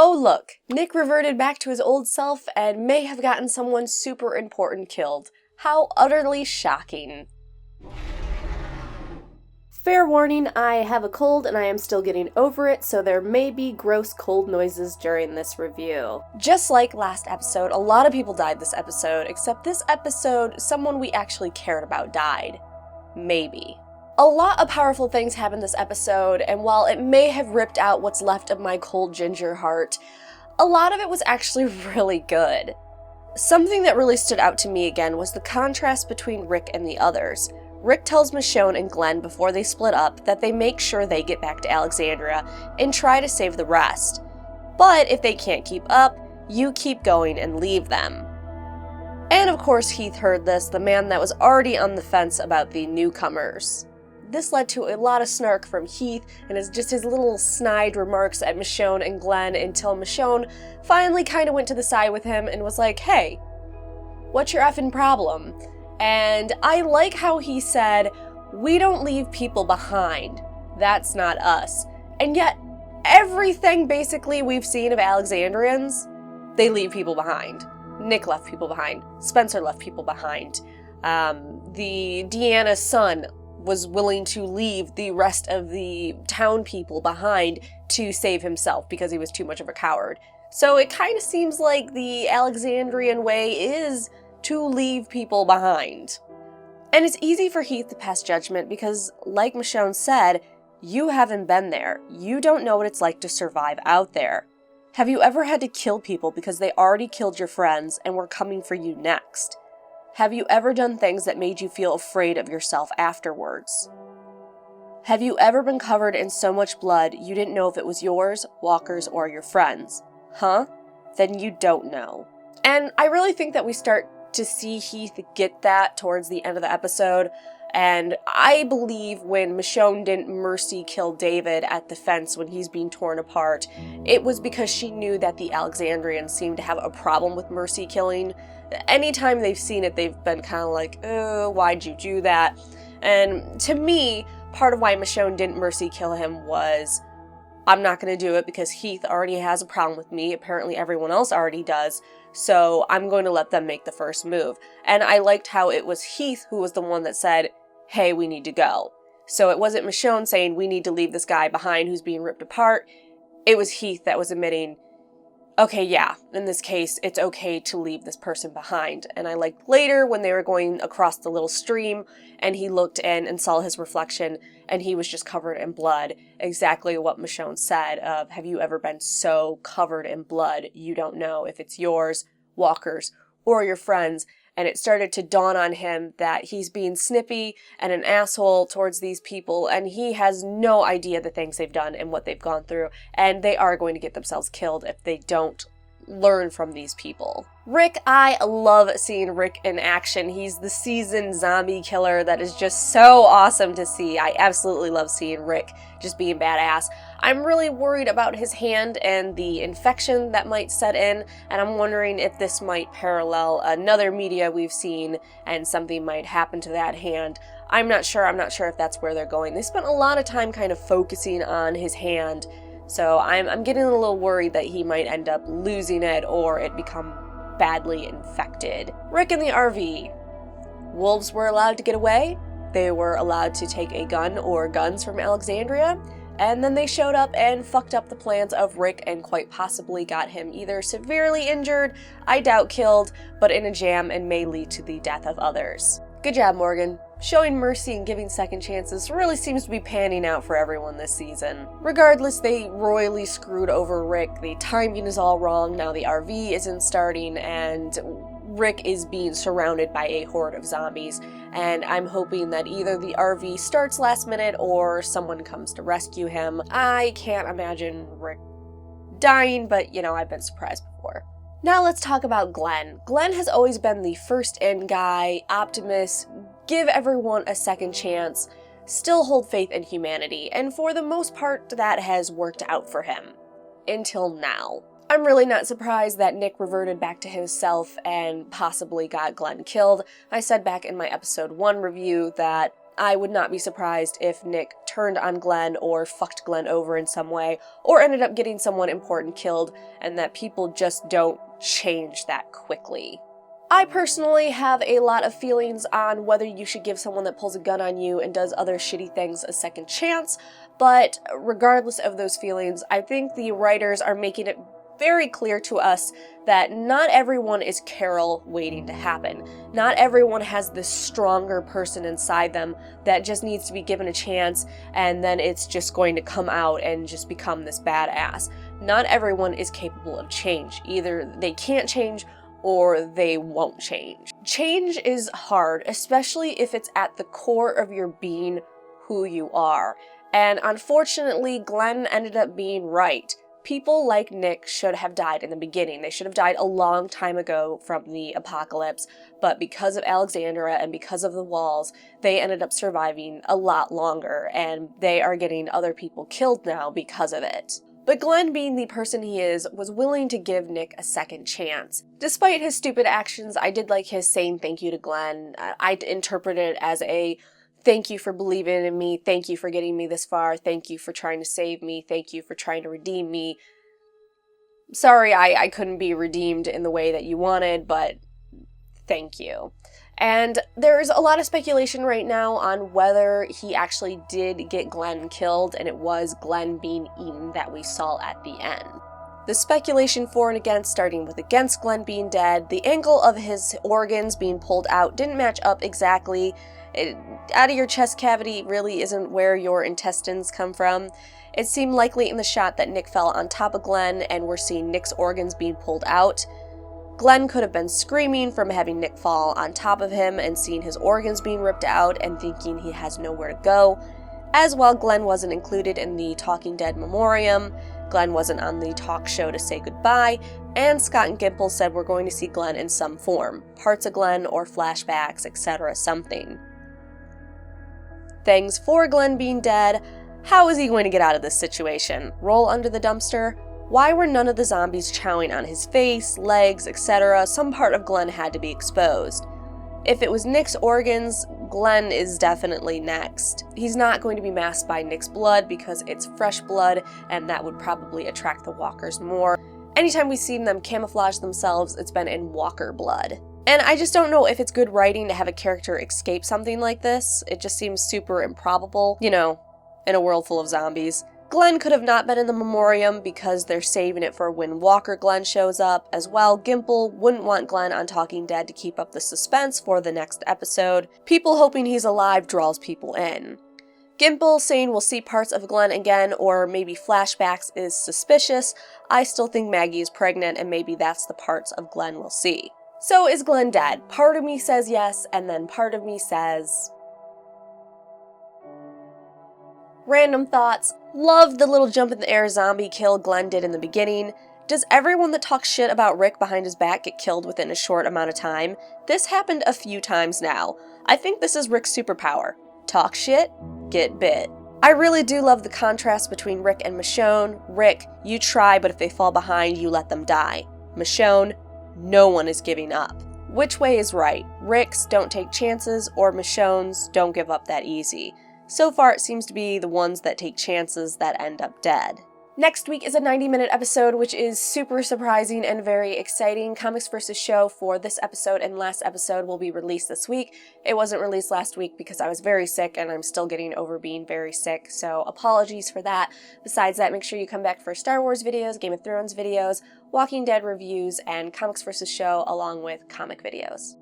Oh look, Nick reverted back to his old self and may have gotten someone super important killed. How utterly shocking. Fair warning, I have a cold and I am still getting over it, so there may be gross cold noises during this review. Just like last episode, a lot of people died this episode, except this episode, someone we actually cared about died. Maybe. A lot of powerful things happened this episode, and while it may have ripped out what's left of my cold ginger heart, a lot of it was actually really good. Something that really stood out to me again was the contrast between Rick and the others. Rick tells Michonne and Glenn before they split up that they make sure they get back to Alexandria and try to save the rest. But if they can't keep up, you keep going and leave them. And of course Heath heard this, the man that was already on the fence about the newcomers. This led to a lot of snark from Heath and just his little snide remarks at Michonne and Glenn until Michonne finally kind of went to the side with him and was like, hey, what's your effing problem? And I like how he said, we don't leave people behind. That's not us. And yet, everything basically we've seen of Alexandrians, they leave people behind. Nick left people behind. Spencer left people behind. The Deanna's son was willing to leave the rest of the town people behind to save himself because he was too much of a coward. So it kind of seems like the Alexandrian way is to leave people behind. And it's easy for Heath to pass judgment because, like Michonne said, you haven't been there. You don't know what it's like to survive out there. Have you ever had to kill people because they already killed your friends and were coming for you next? Have you ever done things that made you feel afraid of yourself afterwards? Have you ever been covered in so much blood you didn't know if it was yours, Walker's, or your friends? Huh? Then you don't know. And I really think that we start to see Heath get that towards the end of the episode, and I believe when Michonne didn't mercy kill David at the fence when he's being torn apart, it was because she knew that the Alexandrians seemed to have a problem with mercy killing. Anytime they've seen it, they've been kind of like, oh, why'd you do that? And to me, part of why Michonne didn't mercy kill him was, I'm not going to do it because Heath already has a problem with me. Apparently everyone else already does. So I'm going to let them make the first move. And I liked how it was Heath who was the one that said, hey, we need to go. So it wasn't Michonne saying we need to leave this guy behind who's being ripped apart. It was Heath that was admitting, okay, yeah, in this case, it's okay to leave this person behind. And I liked later when they were going across the little stream and he looked in and saw his reflection and he was just covered in blood. Exactly what Michonne said of, have you ever been so covered in blood you don't know if it's yours, Walker's, or your friends? And it started to dawn on him that he's being snippy and an asshole towards these people, and he has no idea the things they've done and what they've gone through, and they are going to get themselves killed if they don't learn from these people. Rick, I love seeing Rick in action. He's the seasoned zombie killer that is just so awesome to see. I absolutely love seeing Rick just being badass. I'm really worried about his hand and the infection that might set in, and I'm wondering if this might parallel another media we've seen and something might happen to that hand. I'm not sure if that's where they're going. They spent a lot of time kind of focusing on his hand, so I'm getting a little worried that he might end up losing it or it become badly infected. Rick in the RV. Wolves were allowed to get away. They were allowed to take a gun or guns from Alexandria. And then they showed up and fucked up the plans of Rick and quite possibly got him either severely injured, I doubt killed, but in a jam and may lead to the death of others. Good job, Morgan. Showing mercy and giving second chances really seems to be panning out for everyone this season. Regardless, they royally screwed over Rick. The timing is all wrong. Now the RV isn't starting and Rick is being surrounded by a horde of zombies. And I'm hoping that either the RV starts last minute or someone comes to rescue him. I can't imagine Rick dying, but you know, I've been surprised before. Now let's talk about Glenn. Glenn has always been the first in guy, optimist, give everyone a second chance, still hold faith in humanity, and for the most part that has worked out for him. Until now. I'm really not surprised that Nick reverted back to himself and possibly got Glenn killed. I said back in my episode 1 review that I would not be surprised if Nick turned on Glenn or fucked Glenn over in some way, or ended up getting someone important killed, and that people just don't change that quickly. I personally have a lot of feelings on whether you should give someone that pulls a gun on you and does other shitty things a second chance, but regardless of those feelings, I think the writers are making it very clear to us that not everyone is Carol waiting to happen. Not everyone has this stronger person inside them that just needs to be given a chance and then it's just going to come out and just become this badass. Not everyone is capable of change. Either they can't change or they won't change. Change is hard, especially if it's at the core of your being who you are. And unfortunately, Glenn ended up being right. People like Nick should have died in the beginning. They should have died a long time ago from the apocalypse, but because of Alexandria and because of the walls, they ended up surviving a lot longer, and they are getting other people killed now because of it. But Glenn, being the person he is, was willing to give Nick a second chance. Despite his stupid actions, I did like his saying thank you to Glenn. I interpreted it as a thank you for believing in me, thank you for getting me this far, thank you for trying to save me, thank you for trying to redeem me. Sorry I couldn't be redeemed in the way that you wanted, but thank you. And there's a lot of speculation right now on whether he actually did get Glenn killed and it was Glenn being eaten that we saw at the end. The speculation for and against, starting with against Glenn being dead, the angle of his organs being pulled out didn't match up exactly. Out of your chest cavity really isn't where your intestines come from. It seemed likely in the shot that Nick fell on top of Glenn and we're seeing Nick's organs being pulled out. Glenn could have been screaming from having Nick fall on top of him and seeing his organs being ripped out and thinking he has nowhere to go. As well, Glenn wasn't included in the Talking Dead memoriam, Glenn wasn't on the talk show to say goodbye, and Scott and Gimple said we're going to see Glenn in some form. Parts of Glenn or flashbacks, etc. something. Things for Glenn being dead. How is he going to get out of this situation? Roll under the dumpster? Why were none of the zombies chowing on his face, legs, etc.? Some part of Glenn had to be exposed. If it was Nick's organs, Glenn is definitely next. He's not going to be masked by Nick's blood because it's fresh blood, and that would probably attract the walkers more. Anytime we've seen them camouflage themselves, it's been in walker blood. And I just don't know if it's good writing to have a character escape something like this. It just seems super improbable, you know, in a world full of zombies. Glenn could have not been in the memoriam because they're saving it for when Walker Glenn shows up. As well, Gimple wouldn't want Glenn on Talking Dead to keep up the suspense for the next episode. People hoping he's alive draws people in. Gimple saying we'll see parts of Glenn again or maybe flashbacks is suspicious. I still think Maggie is pregnant and maybe that's the parts of Glenn we'll see. So is Glenn dead? Part of me says yes, and then part of me says... Random thoughts. Love the little jump in the air zombie kill Glenn did in the beginning. Does everyone that talks shit about Rick behind his back get killed within a short amount of time? This happened a few times now. I think this is Rick's superpower. Talk shit, get bit. I really do love the contrast between Rick and Michonne. Rick, you try, but if they fall behind, you let them die. Michonne, no one is giving up. Which way is right? Rick's don't take chances, or Michonne's don't give up that easy. So far, it seems to be the ones that take chances that end up dead. Next week is a 90-minute episode, which is super surprising and very exciting. Comics vs. Show for this episode and last episode will be released this week. It wasn't released last week because I was very sick and I'm still getting over being very sick, so apologies for that. Besides that, make sure you come back for Star Wars videos, Game of Thrones videos, Walking Dead reviews, and Comics vs. Show along with comic videos.